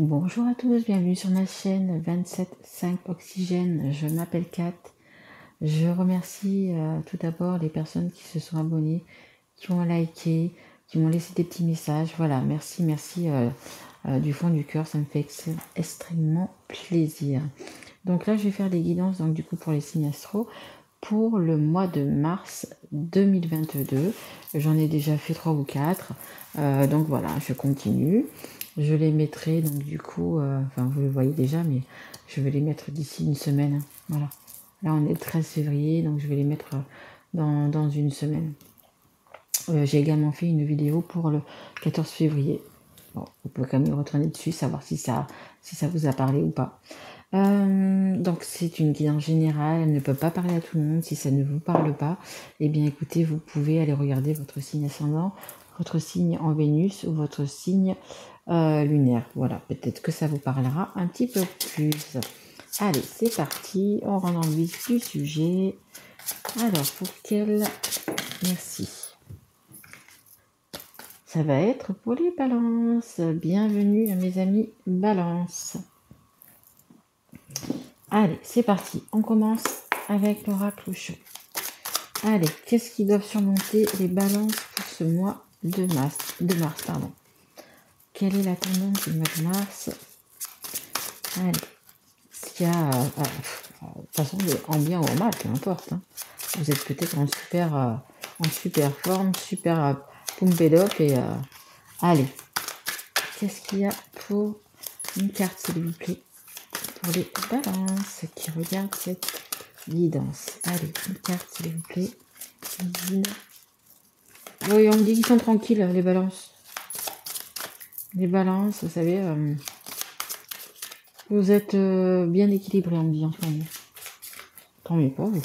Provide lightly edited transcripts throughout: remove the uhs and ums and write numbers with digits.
Bonjour à tous, bienvenue sur ma chaîne 27.5 Oxygène. Je m'appelle Kat. Je remercie tout d'abord les personnes qui se sont abonnées, qui ont liké, qui m'ont laissé des petits messages. Voilà, merci du fond du cœur, ça me fait extrêmement plaisir. Donc là, je vais faire des guidances donc du coup pour les signes astro pour le mois de mars 2022. J'en ai déjà fait 3 ou 4. Donc voilà, je continue. Je les mettrai donc du coup, enfin vous le voyez déjà, mais je vais les mettre d'ici une semaine. Voilà. Là on est le 13 février, donc je vais les mettre dans une semaine. J'ai également fait une vidéo pour le 14 février. Bon, vous pouvez quand même retourner dessus, savoir si ça vous a parlé ou pas. Donc c'est une guidance générale, elle ne peut pas parler à tout le monde. Si ça ne vous parle pas, eh bien écoutez, vous pouvez aller regarder votre signe ascendant, votre signe en Vénus ou votre signe lunaire. Voilà, peut-être que ça vous parlera un petit peu plus. Allez, c'est parti, on rentre dans le vif du sujet. Alors, pour quel... Merci. Ça va être pour les balances. Bienvenue à mes amis balance. Allez, c'est parti. On commence avec l'oracle chaud. Allez, qu'est-ce qu'ils doivent surmonter les balances pour ce mois de mars, pardon. Quelle est la tendance du mois de mars? Allez, s'il y a... de toute façon, en bien ou en mal, peu importe. Hein. Vous êtes peut-être en super forme, super pumped up et... allez, qu'est-ce qu'il y a pour une carte, s'il vous plaît? Pour les balances qui regardent cette guidance. Allez, une carte s'il vous plaît. Oui, on me dit qu'ils sont tranquilles, les balances. Les balances, vous savez, vous êtes bien équilibrés, on me dit en ce moment. Tant mieux pour vous.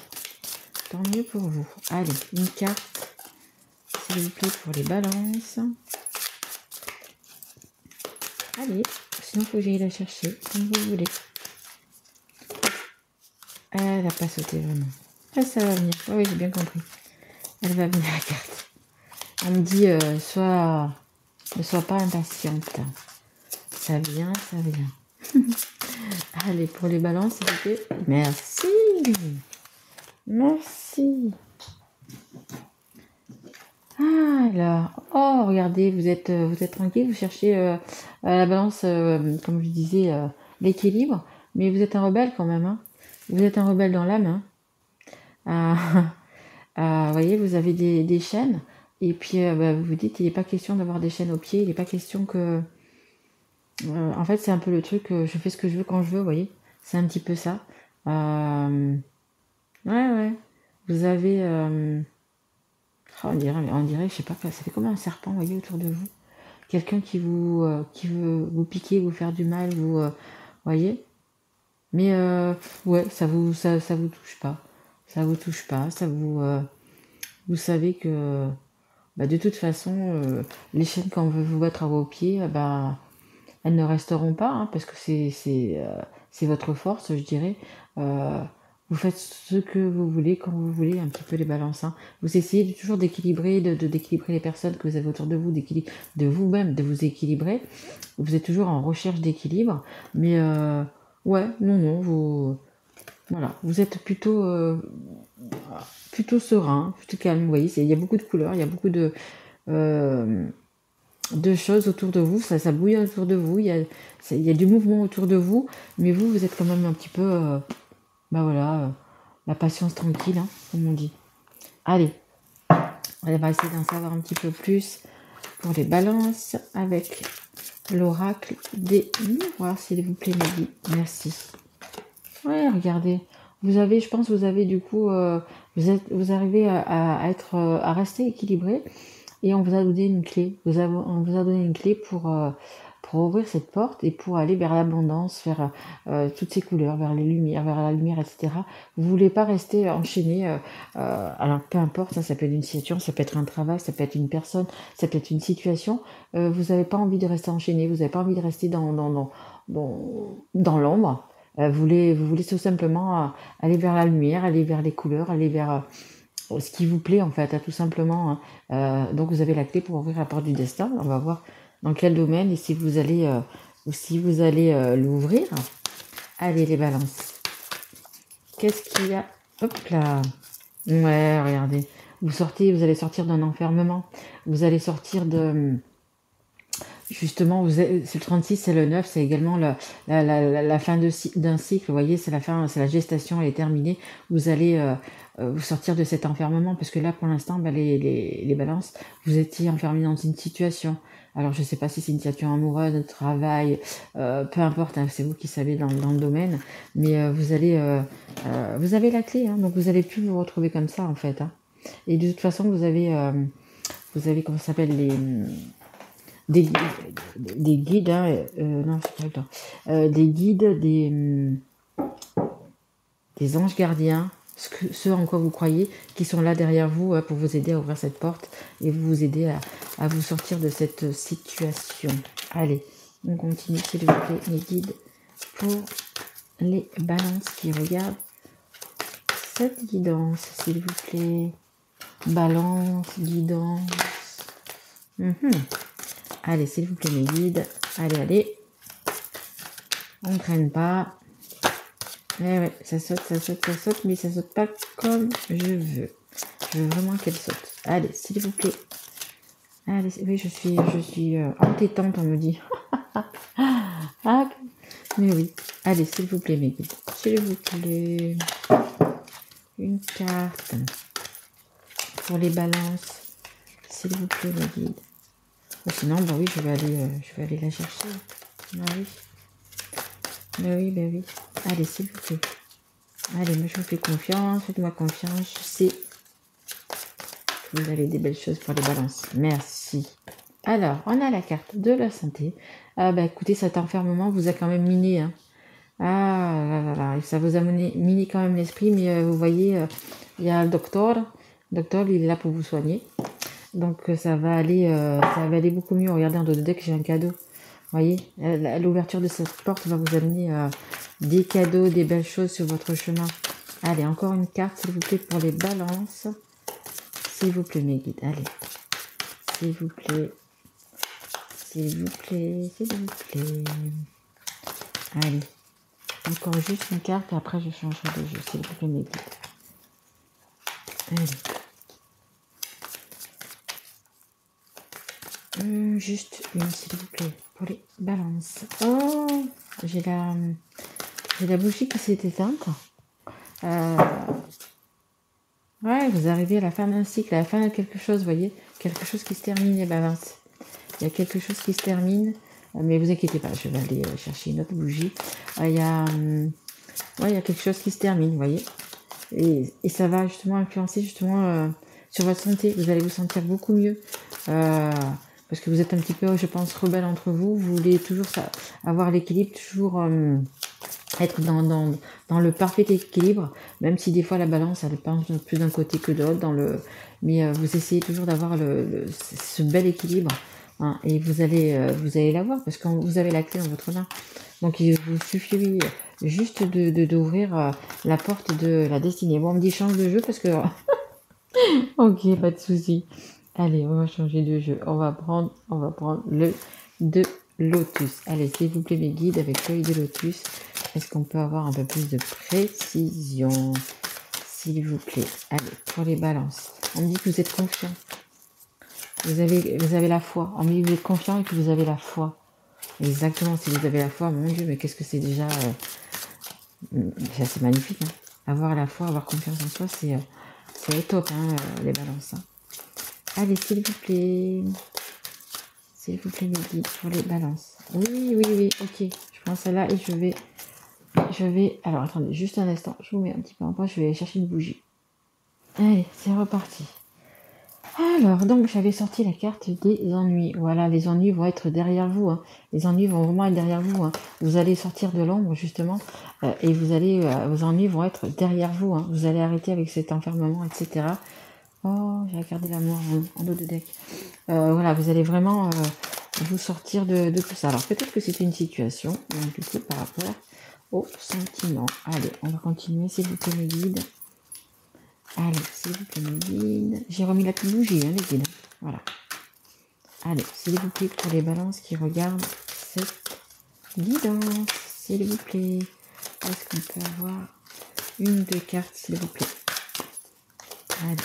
Tant mieux pour vous. Allez, une carte s'il vous plaît pour les balances. Allez, sinon il faut que j'aille la chercher, comme vous voulez. Elle n'a pas sauté vraiment. Ah, ça va venir. Oh, oui, j'ai bien compris. Elle va venir la carte. On me dit, ne sois pas impatiente. Ça vient, ça vient. Allez, pour les balances, s'il vous plaît. Merci. Merci. Alors, oh, regardez, vous êtes tranquille, vous cherchez la balance, comme je disais, l'équilibre, mais vous êtes un rebelle quand même, hein. Vous êtes un rebelle dans l'âme, hein. Vous voyez, vous avez des chaînes, et puis vous vous dites, il n'est pas question d'avoir des chaînes aux pieds, il n'est pas question que... en fait, c'est un peu le truc, je fais ce que je veux quand je veux, vous voyez, c'est un petit peu ça. Ouais, vous avez... on dirait, je sais pas, ça fait comme un serpent, vous voyez, autour de vous. Quelqu'un qui veut vous piquer, vous faire du mal, vous voyez. Mais ouais, ça vous touche pas. Ça vous touche pas, vous savez que de toute façon, les chaînes qu'on veut vous mettre à vos pieds, elles ne resteront pas, hein, parce que c'est votre force, je dirais. Vous faites ce que vous voulez, quand vous voulez, un petit peu les balances. Hein. Vous essayez toujours d'équilibrer, d'équilibrer les personnes que vous avez autour de vous, de vous-même, de vous équilibrer. Vous êtes toujours en recherche d'équilibre. Mais ouais, non, voilà, vous êtes plutôt serein, plutôt calme. Vous voyez, il y a beaucoup de couleurs, il y a beaucoup de choses autour de vous, ça bouille autour de vous, il y a du mouvement autour de vous, mais vous êtes quand même un petit peu, la patience tranquille, hein, comme on dit. Allez, on va essayer d'en savoir un petit peu plus pour les balances avec l'oracle des miroirs, s'il vous plaît, Maggie. Merci. Ouais, regardez, je pense que vous avez du coup, vous arrivez à rester équilibré. Et on vous a donné une clé. On vous a donné une clé pour ouvrir cette porte et pour aller vers l'abondance, vers toutes ces couleurs, vers les lumières, vers la lumière, etc. Vous voulez pas rester enchaîné. Alors peu importe, ça peut être une situation, ça peut être un travail, ça peut être une personne, ça peut être une situation. Vous n'avez pas envie de rester enchaîné. Vous n'avez pas envie de rester dans l'ombre. Vous voulez tout simplement aller vers la lumière, aller vers les couleurs, aller vers ce qui vous plaît en fait, tout simplement. Hein. Donc vous avez la clé pour ouvrir la porte du destin. On va voir dans quel domaine et si vous allez ou si vous allez l'ouvrir. Allez, les balances. Qu'est-ce qu'il y a? Hop là. Ouais, regardez. Vous allez sortir d'un enfermement. Vous allez sortir de... Justement, c'est le 36, c'est le 9, c'est également la fin d'un cycle. Vous voyez, c'est la fin, c'est la gestation, elle est terminée. Vous allez vous sortir de cet enfermement parce que là, pour l'instant, les balances, vous étiez enfermés dans une situation. Alors, je ne sais pas si c'est une situation amoureuse, de travail, peu importe, hein, c'est vous qui savez dans le domaine. Mais vous avez la clé, hein, donc vous n'allez plus vous retrouver comme ça, en fait. Hein. Et de toute façon, vous avez comment ça s'appelle, des guides, hein, non, c'est pas le temps. Des guides, des anges gardiens, ceux en quoi vous croyez, qui sont là derrière vous pour vous aider à ouvrir cette porte et vous aider à vous sortir de cette situation. Allez, on continue, s'il vous plaît, les guides pour les balances qui regardent cette guidance, s'il vous plaît. Balance, guidance. Allez, s'il vous plaît, mes guides. Allez. On ne traîne pas. Eh ouais, ça saute, mais ça saute pas comme je veux. Je veux vraiment qu'elle saute. Allez, s'il vous plaît. Allez, oui, je suis entêtante, on me dit. Ah, mais oui. Allez, s'il vous plaît, mes guides. S'il vous plaît. Une carte. Pour les balances. S'il vous plaît, mes guides. Sinon, bah oui, je vais aller la chercher. Bah oui. Bah oui. Allez, s'il vous plaît. Allez, moi je vous fais confiance, faites-moi confiance. Je sais que vous avez des belles choses pour les balances. Merci. Alors, on a la carte de la santé. Écoutez, cet enfermement vous a quand même miné. Hein. Ah là. Ça vous a miné quand même l'esprit, mais vous voyez, il y a le docteur. Le docteur, il est là pour vous soigner. Donc ça va aller beaucoup mieux. Regardez en dos de deck, j'ai un cadeau. Vous voyez, l'ouverture de cette porte va vous amener des cadeaux, des belles choses sur votre chemin. Allez, encore une carte, s'il vous plaît, pour les balances. S'il vous plaît, mes guides. Allez. S'il vous plaît. Allez. Encore juste une carte et après je changerai de jeu. S'il vous plaît, mes guides. Allez. Juste une, s'il vous plaît, pour les balances. Oh, j'ai la bougie qui s'est éteinte. Ouais, vous arrivez à la fin d'un cycle, à la fin de quelque chose, vous voyez, quelque chose qui se termine, les balances. Il y a quelque chose qui se termine, mais vous inquiétez pas, je vais aller chercher une autre bougie. Il y a quelque chose qui se termine, vous voyez. Et ça va justement influencer sur votre santé. Vous allez vous sentir beaucoup mieux. Parce que vous êtes un petit peu, je pense, rebelle entre vous. Vous voulez toujours avoir l'équilibre, toujours être dans le parfait équilibre, même si des fois la balance, elle penche plus d'un côté que de l'autre. Mais vous essayez toujours d'avoir ce bel équilibre. Hein, et vous allez l'avoir parce que vous avez la clé dans votre main. Donc il vous suffit juste d'ouvrir la porte de la destinée. Bon, on me dit change de jeu parce que... Ok, pas de souci. Allez, on va changer de jeu. On va prendre le de lotus. Allez, s'il vous plaît, mes guides, avec l'œil de lotus, est-ce qu'on peut avoir un peu plus de précision? S'il vous plaît. Allez, pour les balances. On me dit que vous êtes confiant. Vous avez la foi. On me dit que vous êtes confiant et que vous avez la foi. Exactement, si vous avez la foi, mon Dieu, mais qu'est-ce que c'est déjà... c'est magnifique. Hein. Avoir la foi, avoir confiance en soi, c'est top, hein, les balances. Hein. Allez, s'il vous plaît. S'il vous plaît, mes guides, pour les balances. Oui, ok. Je prends celle-là et je vais... Alors, attendez, juste un instant. Je vous mets un petit peu en pause. Je vais aller chercher une bougie. Allez, c'est reparti. Alors, donc, j'avais sorti la carte des ennuis. Voilà, les ennuis vont être derrière vous. Hein. Les ennuis vont vraiment être derrière vous. Hein. Vous allez sortir de l'ombre, justement, et vos ennuis vont être derrière vous. Hein. Vous allez arrêter avec cet enfermement, etc. Oh, j'ai regardé la mort en dos de deck. Voilà, vous allez vraiment vous sortir de tout ça. Alors, peut-être que c'est une situation, donc, du coup, par rapport au sentiment. Allez, on va continuer, s'il vous plaît, mes guides. Allez, s'il vous plaît, mes guides. J'ai remis la petite bougie, hein, les guides. Voilà. Allez, s'il vous plaît, pour les balances qui regardent cette Guidance, s'il vous plaît. Est-ce qu'on peut avoir une ou deux cartes, s'il vous plaît? Allez.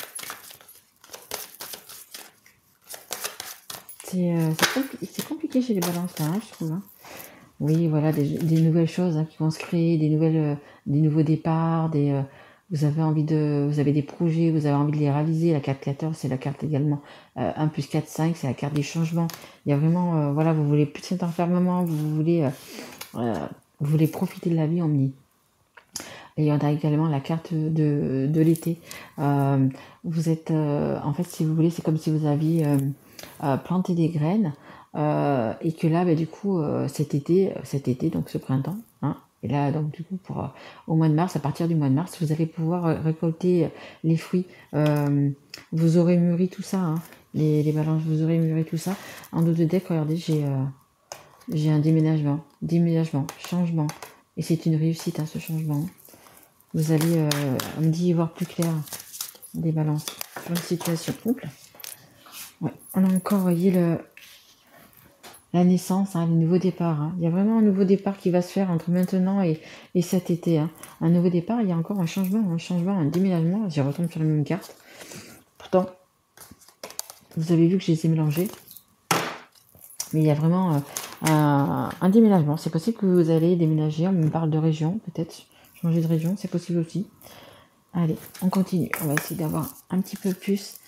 C'est compliqué chez les balances là, hein, je trouve. Hein. Oui, voilà, des nouvelles choses hein, qui vont se créer, des nouveaux départs, vous avez des projets, vous avez envie de les réaliser. La carte 14, c'est la carte également 1 plus 4, 5, c'est la carte des changements. Il y a vraiment, voilà, vous voulez plus de cet enfermement, vous voulez profiter de la vie, on me dit. Et il y en a également la carte de l'été. Vous êtes, en fait, si vous voulez, c'est comme si vous aviez planté des graines et que là, bah, du coup, cet été, donc ce printemps, hein, et là, donc du coup, au mois de mars, à partir du mois de mars, vous allez pouvoir récolter les fruits. Vous aurez mûri tout ça, hein, les balances, vous aurez mûri tout ça. En dos de deck, regardez, j'ai un déménagement, changement. Et c'est une réussite, hein, ce changement. Vous allez, on me dit, y voir plus clair des balances sur une situation. Oups là. Ouais. On a encore, voyez, la naissance, hein, le nouveau départ. Hein. Il y a vraiment un nouveau départ qui va se faire entre maintenant et cet été. Hein. Un nouveau départ, il y a encore un changement, un déménagement. Je retombe sur la même carte. Pourtant, vous avez vu que je les ai mélangés. Mais il y a vraiment un déménagement. C'est possible que vous allez déménager. On me parle de région, peut-être. Changer de région, c'est possible aussi. Allez, on continue. On va essayer d'avoir un petit peu plus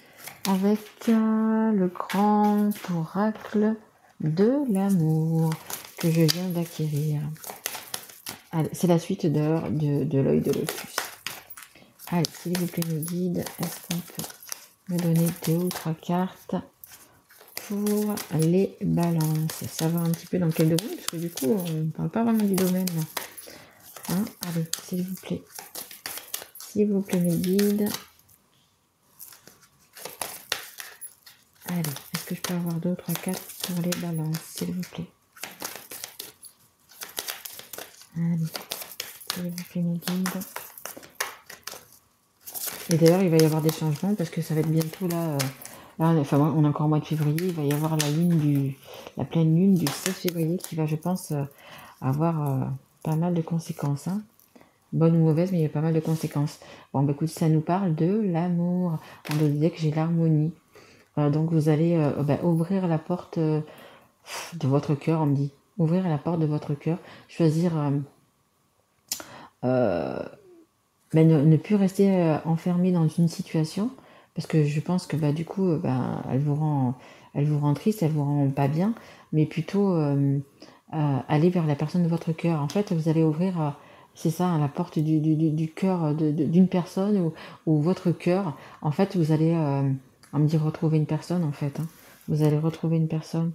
avec le grand oracle de l'amour que je viens d'acquérir. Allez, c'est la suite de l'œil de lotus. Allez, s'il vous plaît, nos guides, est-ce qu'on peut me donner 2 ou 3 cartes pour les balances? Savoir un petit peu dans quel domaine, parce que du coup, on ne parle pas vraiment du domaine là. Hein, allez, s'il vous plaît. S'il vous plaît, mes guides. Allez, est-ce que je peux avoir 2 ou 3 cartes pour les balances, s'il vous plaît? Allez, s'il vous plaît, mes guides. Et d'ailleurs, il va y avoir des changements parce que ça va être bientôt là. On est encore au mois de février. Il va y avoir la pleine lune du 16 février qui va, je pense, avoir pas mal de conséquences. Hein. Bonne ou mauvaise, mais il y a pas mal de conséquences. Bon, bah écoute, ça nous parle de l'amour. On nous disait que j'ai l'harmonie. Donc vous allez ouvrir la porte de votre cœur, on me dit. Ouvrir la porte de votre cœur. Choisir... mais ne plus rester enfermé dans une situation, parce que je pense que du coup, elle vous rend triste, elle vous rend pas bien, mais plutôt aller vers la personne de votre cœur. En fait, vous allez ouvrir, c'est ça, la porte du cœur d'une personne ou votre cœur. En fait, vous allez, on me dit retrouver une personne, en fait. Hein. Vous allez retrouver une personne.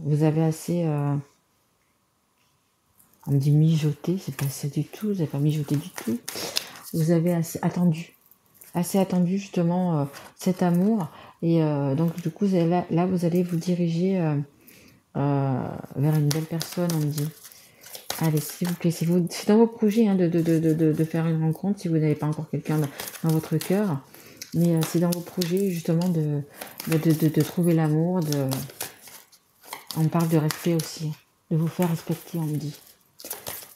Vous avez assez... on me dit mijoter, c'est pas ça du tout, vous n'avez pas mijoté du tout. Vous avez assez attendu justement cet amour. Et donc du coup, là, vous allez vous diriger vers une belle personne, on me dit. Allez, s'il vous plaît, c'est dans vos projets hein, de faire une rencontre, si vous n'avez pas encore quelqu'un dans votre cœur. Mais c'est dans vos projets justement de trouver l'amour. On parle de respect aussi, de vous faire respecter, on me dit.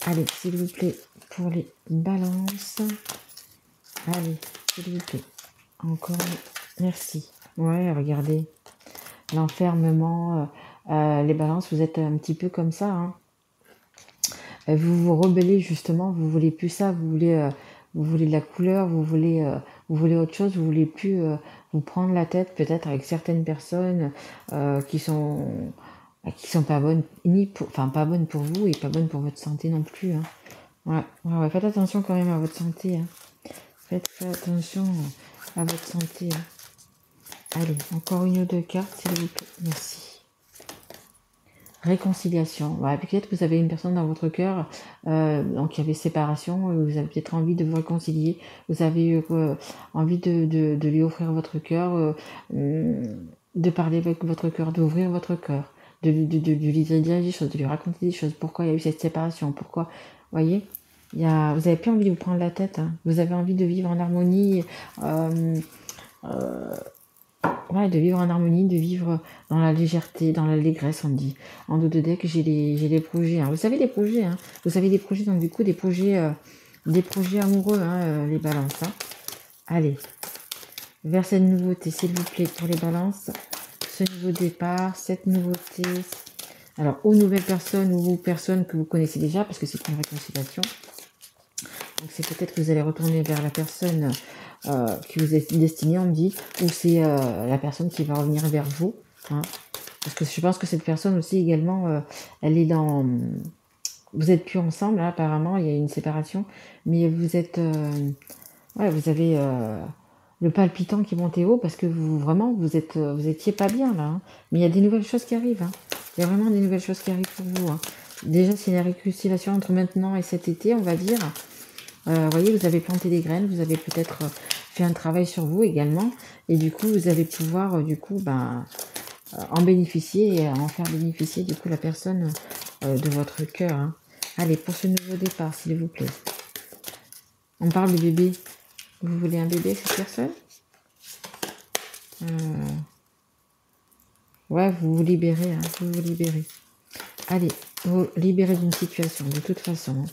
Allez, s'il vous plaît, pour les balances. Allez, s'il vous plaît. Encore, merci. Ouais, regardez. L'enfermement, les balances, vous êtes un petit peu comme ça. Hein. Vous vous rebellez justement, vous voulez plus ça, vous voulez de la couleur, vous voulez autre chose, vous voulez plus vous prendre la tête peut-être avec certaines personnes qui sont pas bonnes pas bonnes pour vous et pas bonnes pour votre santé non plus. Hein. Ouais, faites attention quand même à votre santé. Hein. Faites attention à votre santé. Hein. Allez, encore une ou 2 cartes, s'il vous plaît. Merci. Réconciliation. Ouais, peut-être que vous avez une personne dans votre cœur, donc il y avait séparation, vous avez peut-être envie de vous réconcilier, vous avez envie de lui offrir votre cœur, de parler avec votre cœur, d'ouvrir votre cœur, de lui dire des choses, de lui raconter des choses, pourquoi il y a eu cette séparation, pourquoi, voyez, vous avez plus envie de vous prendre la tête, hein. Vous avez envie de vivre en harmonie, Ouais, de vivre en harmonie, de vivre dans la légèreté, dans l'allégresse, on dit. En dos de deck, j'ai les projets. Hein. Vous savez les projets, hein. Vous savez des projets, donc du coup, des projets amoureux, hein, les balances. Hein. Allez, vers cette nouveauté, s'il vous plaît, pour les balances. Ce nouveau départ, cette nouveauté. Alors, aux nouvelles personnes ou aux personnes que vous connaissez déjà, parce que c'est une réconciliation. Donc, c'est peut-être que vous allez retourner vers la personne qui vous est destinée, on me dit, ou c'est la personne qui va revenir vers vous. Hein. Parce que je pense que cette personne aussi, également, elle est dans... Vous êtes plus ensemble, là, apparemment, il y a une séparation, mais vous êtes... ouais, vous avez le palpitant qui monte haut parce que vous étiez pas bien, là. Hein. Mais il y a des nouvelles choses qui arrivent. Hein. Il y a vraiment des nouvelles choses qui arrivent pour vous. Hein. Déjà, c'est une réconciliation entre maintenant et cet été, on va dire. Vous voyez, vous avez planté des graines, vous avez peut-être fait un travail sur vous également, et du coup, vous allez pouvoir, en bénéficier et en faire bénéficier, du coup, la personne de votre cœur. Hein. Allez, pour ce nouveau départ, s'il vous plaît. On parle de bébé. Vous voulez un bébé, cette personne Ouais, vous vous libérez, hein, vous vous libérez. Allez, vous libérez d'une situation, de toute façon. Hein.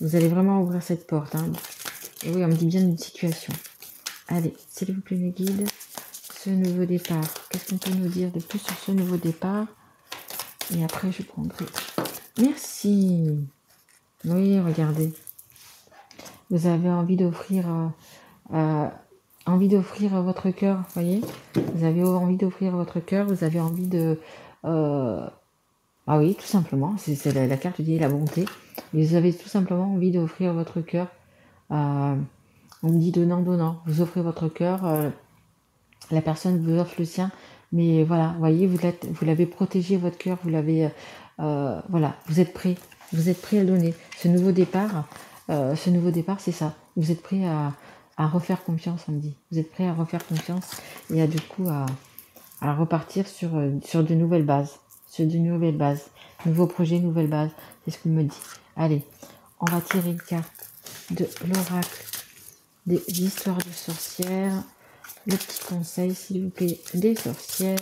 Vous allez vraiment ouvrir cette porte. Hein. Et oui, on me dit bien d'une situation. Allez, s'il vous plaît, mes guides, ce nouveau départ. Qu'est-ce qu'on peut nous dire de plus sur ce nouveau départ? Et après, je prendrai. Merci. Oui, regardez. Vous avez envie d'offrir votre cœur, voyez. Vous avez envie d'offrir votre cœur, vous avez envie de... ah oui, tout simplement, c'est la carte dit la bonté. Vous avez tout simplement envie d'offrir votre cœur. On me dit donnant. Vous offrez votre cœur, la personne vous offre le sien. Mais voilà, voyez, vous l'avez protégé, votre cœur, vous l'avez... voilà, vous êtes prêt. Vous êtes prêt à le donner. Ce nouveau départ, c'est ça. Vous êtes prêt à refaire confiance, on me dit. Vous êtes prêt à refaire confiance et à du coup à repartir sur de nouvelles bases. Sur de nouvelles bases. Nouveaux projets, nouvelles bases. C'est ce qu'on me dit. Allez, on va tirer une carte de l'oracle des histoires de sorcières. Le petit conseil, s'il vous plaît, des sorcières.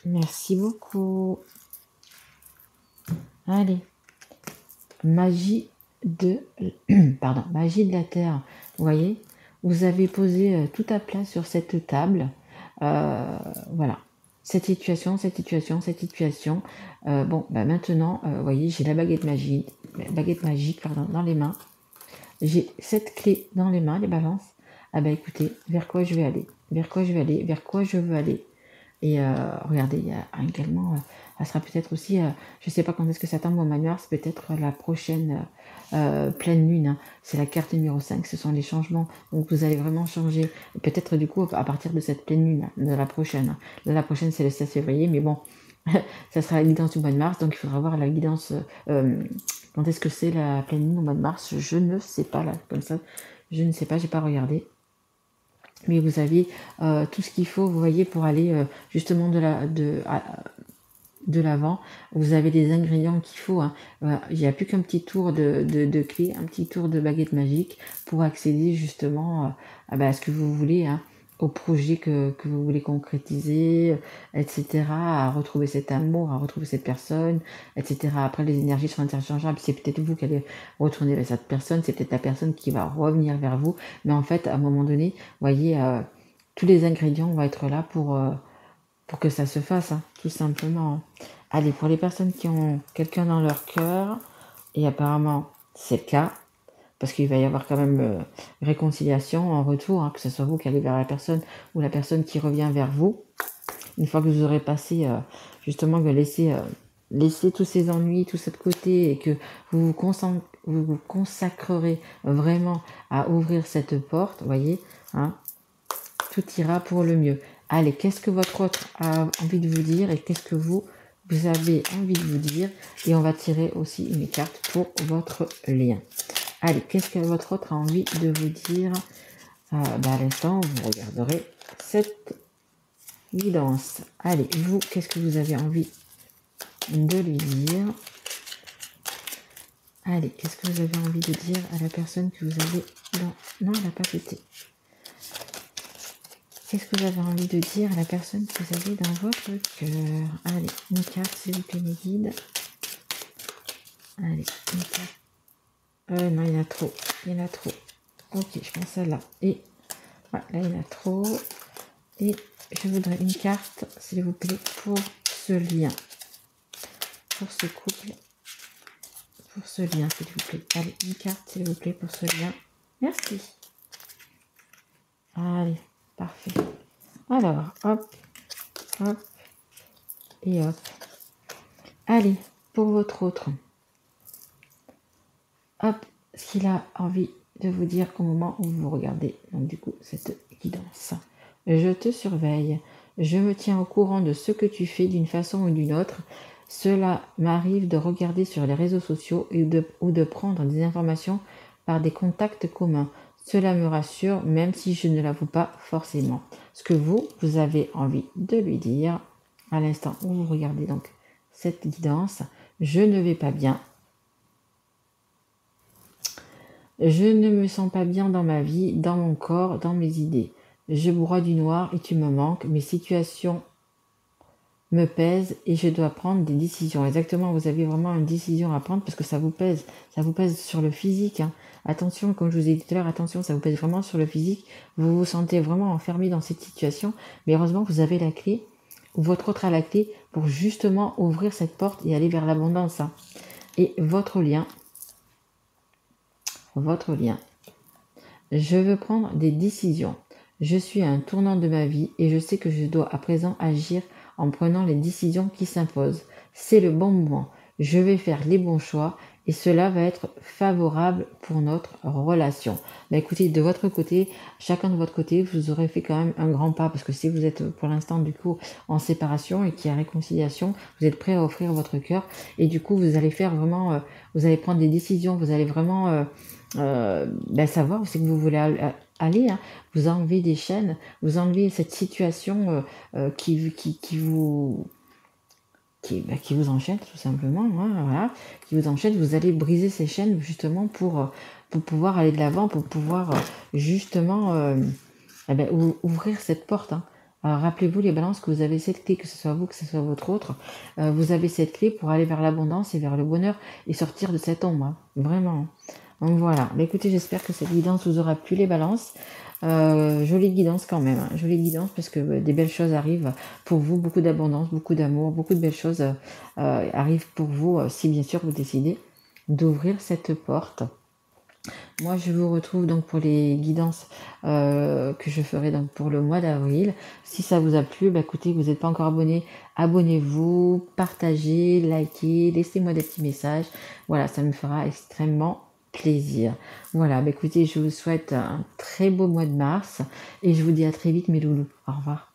Merci beaucoup. Allez. Magie de la terre. Vous voyez, vous avez posé tout à plat sur cette table. Voilà. Cette situation. Bon, maintenant, vous voyez, j'ai la baguette magique, dans les mains. J'ai cette clé dans les mains, les balances. Ah bah écoutez, vers quoi je veux aller. Et regardez, il y a également, ça sera peut-être aussi, je ne sais pas quand est-ce que ça tombe au mois de mars, peut-être la prochaine pleine lune. Hein. C'est la carte numéro 5, ce sont les changements. Donc vous allez vraiment changer. Peut-être du coup à partir de cette pleine lune, de la prochaine. Hein. De la prochaine, c'est le 16 février, mais bon, ça sera la guidance du mois de mars, donc il faudra voir la guidance. Quand est-ce que c'est la pleine lune au mois de mars? Je ne sais pas, là, comme ça. Je ne sais pas, j'ai pas regardé. Mais vous avez tout ce qu'il faut, vous voyez, pour aller justement de l'avant. Vous avez les ingrédients qu'il faut. Hein. Il n'y a plus qu'un petit tour de clé, un petit tour de baguette magique pour accéder justement à ce que vous voulez, hein, au projet que vous voulez concrétiser, etc. À retrouver cet amour, à retrouver cette personne, etc. Après, les énergies sont interchangeables. C'est peut-être vous qui allez retourner vers cette personne, c'est peut-être la personne qui va revenir vers vous. Mais en fait, à un moment donné, vous voyez, tous les ingrédients vont être là pour que ça se fasse, hein, tout simplement. Allez, pour les personnes qui ont quelqu'un dans leur cœur, et apparemment c'est le cas, parce qu'il va y avoir quand même réconciliation en retour, hein, que ce soit vous qui allez vers la personne ou la personne qui revient vers vous, une fois que vous aurez passé, justement, que laisser tous ces ennuis, tout ça de côté, et que vous vous consacrerez vraiment à ouvrir cette porte, vous voyez, hein, tout ira pour le mieux. Allez, qu'est-ce que votre autre a envie de vous dire et qu'est-ce que vous avez envie de vous dire? Et on va tirer aussi une carte pour votre lien. Allez, qu'est-ce que votre autre a envie de vous dire? À l'instant, vous regarderez cette guidance. Allez, vous, qu'est-ce que vous avez envie de lui dire? Allez, qu'est-ce que vous avez envie de dire à la personne que vous avez dans... Non, elle n'a pas pété. Qu'est-ce que vous avez envie de dire à la personne que vous avez dans votre cœur? Allez, une carte, s'il vous plaît, mes guides. Allez, une carte. Non, il y en a trop. Il y en a trop. Ok, je prends celle-là. Et voilà, là, il y en a trop. Et je voudrais une carte, s'il vous plaît, pour ce lien. Pour ce couple. Pour ce lien, s'il vous plaît. Allez, une carte, s'il vous plaît, pour ce lien. Merci. Allez, parfait. Alors, hop, hop, et hop. Allez, pour votre autre. Hop, ce qu'il a envie de vous dire au moment où vous regardez, donc du coup, cette guidance. Je te surveille. Je me tiens au courant de ce que tu fais d'une façon ou d'une autre. Cela m'arrive de regarder sur les réseaux sociaux ou de prendre des informations par des contacts communs. Cela me rassure, même si je ne l'avoue pas forcément. Ce que vous avez envie de lui dire à l'instant où vous regardez donc cette guidance. Je ne vais pas bien. Je ne me sens pas bien dans ma vie, dans mon corps, dans mes idées. Je broie du noir et tu me manques. Mes situations me pèsent et je dois prendre des décisions. Exactement, vous avez vraiment une décision à prendre parce que ça vous pèse. Ça vous pèse sur le physique. Hein. Attention, comme je vous ai dit tout à l'heure, attention, ça vous pèse vraiment sur le physique. Vous vous sentez vraiment enfermé dans cette situation. Mais heureusement, vous avez la clé, ou votre autre a la clé, pour justement ouvrir cette porte et aller vers l'abondance. Hein. Et votre lien. Je veux prendre des décisions. Je suis à un tournant de ma vie et je sais que je dois à présent agir en prenant les décisions qui s'imposent. C'est le bon moment. Je vais faire les bons choix et cela va être favorable pour notre relation. Mais écoutez, de votre côté, chacun de votre côté, vous aurez fait quand même un grand pas parce que si vous êtes pour l'instant du coup en séparation et qu'il y a réconciliation, vous êtes prêt à offrir votre cœur et du coup vous allez faire vraiment, vous allez prendre des décisions, vous allez vraiment savoir où c'est que vous voulez aller, hein. Vous enlevez des chaînes, vous enlevez cette situation qui vous enchaîne tout simplement, hein, voilà, qui vous enchaîne. Vous allez briser ces chaînes justement pour pouvoir aller de l'avant, pour pouvoir justement ouvrir cette porte. Hein. Alors rappelez-vous les balances que vous avez cette clé, que ce soit vous, que ce soit votre autre, vous avez cette clé pour aller vers l'abondance et vers le bonheur et sortir de cette ombre, hein, vraiment. Donc voilà, écoutez, j'espère que cette guidance vous aura plu les balances. Jolie guidance quand même, hein. Jolie guidance parce que des belles choses arrivent pour vous, beaucoup d'abondance, beaucoup d'amour, beaucoup de belles choses arrivent pour vous si bien sûr vous décidez d'ouvrir cette porte. Moi je vous retrouve donc pour les guidances que je ferai donc pour le mois d'avril. Si ça vous a plu, écoutez, vous n'êtes pas encore abonné, abonnez-vous, partagez, likez, laissez-moi des petits messages. Voilà, ça me fera extrêmement plaisir. Voilà, écoutez, je vous souhaite un très beau mois de mars et je vous dis à très vite mes loulous. Au revoir.